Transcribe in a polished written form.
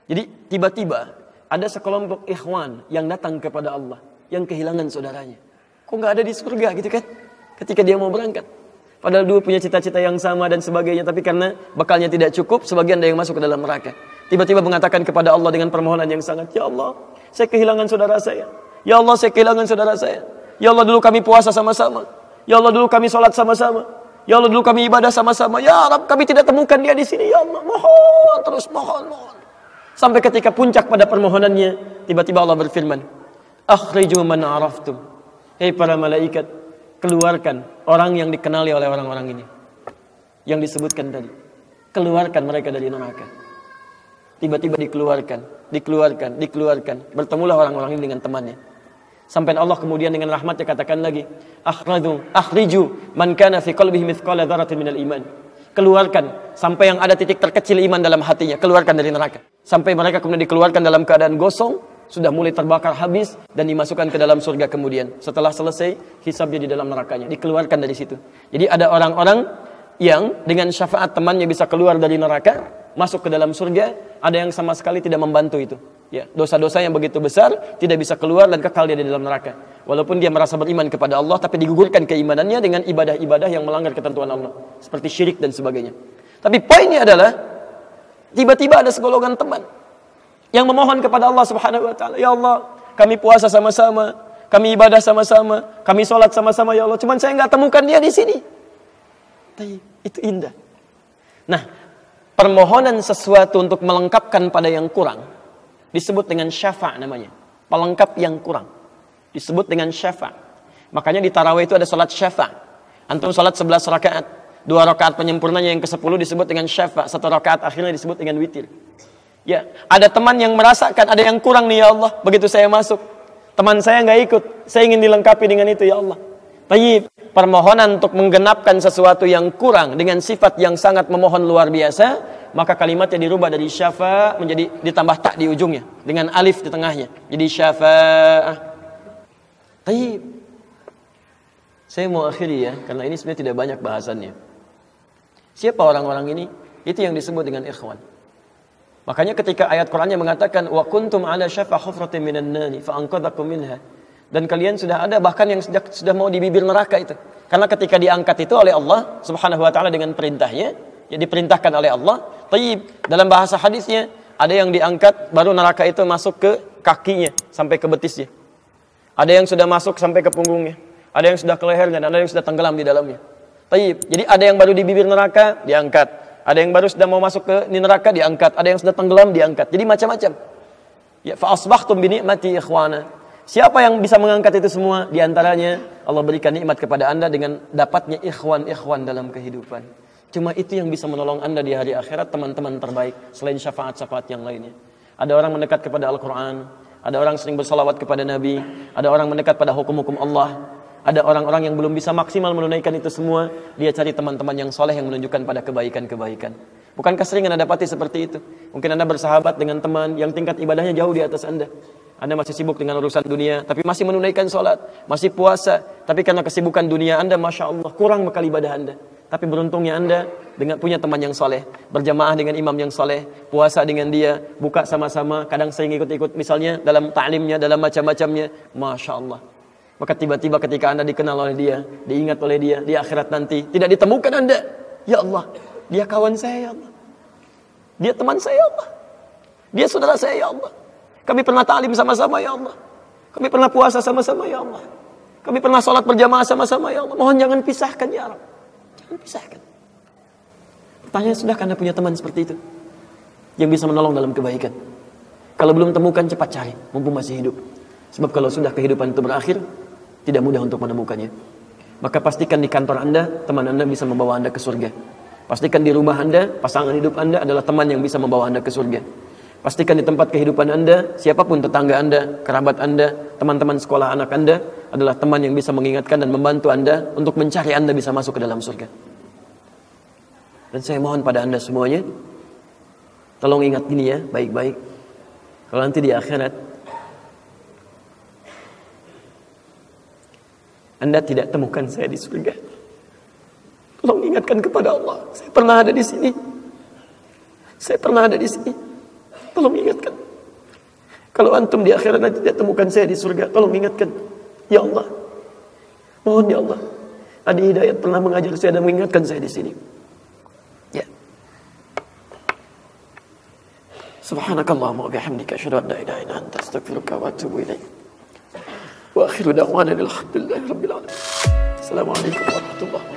Jadi tiba-tiba ada sekelompok ikhwan yang datang kepada Allah, yang kehilangan saudaranya. Kok nggak ada di surga gitu kan? Ketika dia mau berangkat. Padahal dua punya cita-cita yang sama dan sebagainya, tapi karena bekalnya tidak cukup, sebagian ada yang masuk ke dalam neraka. Tiba-tiba mengatakan kepada Allah dengan permohonan yang sangat, ya Allah, saya kehilangan saudara saya. Ya Allah, saya kehilangan saudara saya. Ya Allah, dulu kami puasa sama-sama. Ya Allah, dulu kami sholat sama-sama. Ya Allah, dulu kami ibadah sama-sama. Ya Rabb, kami tidak temukan dia di sini. Ya Allah, mohon, terus mohon. Sampai ketika puncak pada permohonannya, tiba-tiba Allah berfirman, akhriju man araftum. Hei para malaikat, keluarkan orang yang dikenali oleh orang-orang ini, yang disebutkan tadi. Keluarkan mereka dari neraka. Tiba-tiba dikeluarkan. Bertemulah orang-orang ini dengan temannya. Sampai Allah kemudian dengan rahmatnya katakan lagi, akhriju man kana fi qalbihi mithqala dzarratin minal iman. Keluarkan sampai yang ada titik terkecil iman dalam hatinya, keluarkan dari neraka. Sampai mereka kemudian dikeluarkan dalam keadaan gosong, sudah mulai terbakar habis dan dimasukkan ke dalam surga kemudian. Setelah selesai hisabnya di dalam nerakanya, dikeluarkan dari situ. Jadi ada orang-orang yang dengan syafaat temannya bisa keluar dari neraka, masuk ke dalam surga, ada yang sama sekali tidak membantu itu. Ya, dosa-dosa yang begitu besar tidak bisa keluar dan kekal dia di dalam neraka. Walaupun dia merasa beriman kepada Allah, tapi digugurkan keimanannya dengan ibadah-ibadah yang melanggar ketentuan Allah, seperti syirik dan sebagainya. Tapi poinnya adalah tiba-tiba ada segolongan teman yang memohon kepada Allah Subhanahu wa taala, ya Allah, kami puasa sama-sama, kami ibadah sama-sama, kami sholat sama-sama ya Allah, cuman saya enggak temukan dia di sini. Itu indah. Nah, permohonan sesuatu untuk melengkapkan pada yang kurang disebut dengan syafa' namanya. Pelengkap yang kurang disebut dengan syafa'. Makanya di tarawih itu ada salat syafa'. Antum salat 11 rakaat, 2 rakaat penyempurnanya yang ke-10 disebut dengan syafa', 1 rakaat akhirnya disebut dengan witir. Ya, ada teman yang merasakan ada yang kurang nih ya Allah, begitu saya masuk. Teman saya enggak ikut, saya ingin dilengkapi dengan itu ya Allah. Baik, permohonan untuk menggenapkan sesuatu yang kurang dengan sifat yang sangat memohon luar biasa, maka kalimatnya dirubah dari syafa' menjadi ditambah tak di ujungnya dengan alif di tengahnya. Jadi syafa'ah. Baik. Saya mau akhiri ya, karena ini sebenarnya tidak banyak bahasannya. Siapa orang-orang ini? Itu yang disebut dengan ikhwan. Makanya ketika ayat Qur'annya mengatakan wa kuntum ala syafa hufratin minan nari fa anqadhakum minha. Dan kalian sudah ada bahkan yang sudah mau di bibir neraka itu. Karena ketika diangkat itu oleh Allah Subhanahu wa taala dengan perintahnya, ya diperintahkan oleh Allah. Tayyib, dalam bahasa hadisnya ada yang diangkat baru neraka itu masuk ke kakinya sampai ke betisnya. Ada yang sudah masuk sampai ke punggungnya. Ada yang sudah ke lehernya dan ada yang sudah tenggelam di dalamnya. Tayyib, jadi ada yang baru di bibir neraka diangkat. Ada yang baru sudah mau masuk ke neraka diangkat, ada yang sudah tenggelam diangkat. Jadi macam-macam. Ya fa asbahtum bi ni'mati ikhwana. Siapa yang bisa mengangkat itu semua? Di antaranya Allah berikan nikmat kepada Anda dengan dapatnya ikhwan-ikhwan dalam kehidupan. Cuma itu yang bisa menolong Anda di hari akhirat, teman-teman terbaik selain syafaat-syafaat yang lainnya. Ada orang mendekat kepada Al-Qur'an, ada orang sering bersalawat kepada Nabi, ada orang mendekat pada hukum-hukum Allah. Ada orang-orang yang belum bisa maksimal menunaikan itu semua, dia cari teman-teman yang soleh yang menunjukkan pada kebaikan-kebaikan. Bukankah sering Anda dapati seperti itu? Mungkin Anda bersahabat dengan teman yang tingkat ibadahnya jauh di atas Anda. Anda masih sibuk dengan urusan dunia, tapi masih menunaikan sholat, masih puasa. Tapi karena kesibukan dunia Anda, Masya Allah, kurang bekal ibadah Anda. Tapi beruntungnya Anda dengan punya teman yang soleh, berjamaah dengan imam yang soleh, puasa dengan dia, buka sama-sama, kadang sering ikut-ikut misalnya dalam ta'limnya, dalam macam-macamnya. Masya Allah. Maka tiba-tiba ketika Anda dikenal oleh dia, diingat oleh dia, di akhirat nanti tidak ditemukan Anda. Ya Allah, dia kawan saya ya Allah. Dia teman saya ya Allah. Dia saudara saya ya Allah. Kami pernah ta'lim sama-sama ya Allah. Kami pernah puasa sama-sama ya Allah. Kami pernah sholat berjamaah sama-sama ya Allah. Mohon jangan pisahkan ya Allah. Jangan pisahkan. Pertanyaan, sudahkah Anda punya teman seperti itu? Yang bisa menolong dalam kebaikan? Kalau belum temukan, cepat cari, mumpung masih hidup. Sebab kalau sudah kehidupan itu berakhir, tidak mudah untuk menemukannya. Maka pastikan di kantor Anda, teman Anda bisa membawa Anda ke surga. Pastikan di rumah Anda, pasangan hidup Anda adalah teman yang bisa membawa Anda ke surga. Pastikan di tempat kehidupan Anda, siapapun tetangga Anda, kerabat Anda, teman-teman sekolah anak Anda adalah teman yang bisa mengingatkan dan membantu Anda untuk mencari Anda bisa masuk ke dalam surga. Dan saya mohon pada Anda semuanya, tolong ingat gini ya, baik-baik. Kalau nanti di akhirat Anda tidak temukan saya di surga, tolong ingatkan kepada Allah, saya pernah ada di sini. Saya pernah ada di sini. Tolong ingatkan. Kalau antum di akhirat nanti tidak temukan saya di surga, tolong ingatkan. Ya Allah, mohon ya Allah, Adi Hidayat pernah mengajar saya dan mengingatkan saya di sini. Ya. Subhanakallahumma wa bihamdika asyhadu an la ilaha illa anta astaghfiruka wa atubu ilaik. Wa akhiru da'wana alhamdulillahi rabbil alamin. Assalamualaikum warahmatullahi wabarakatuh.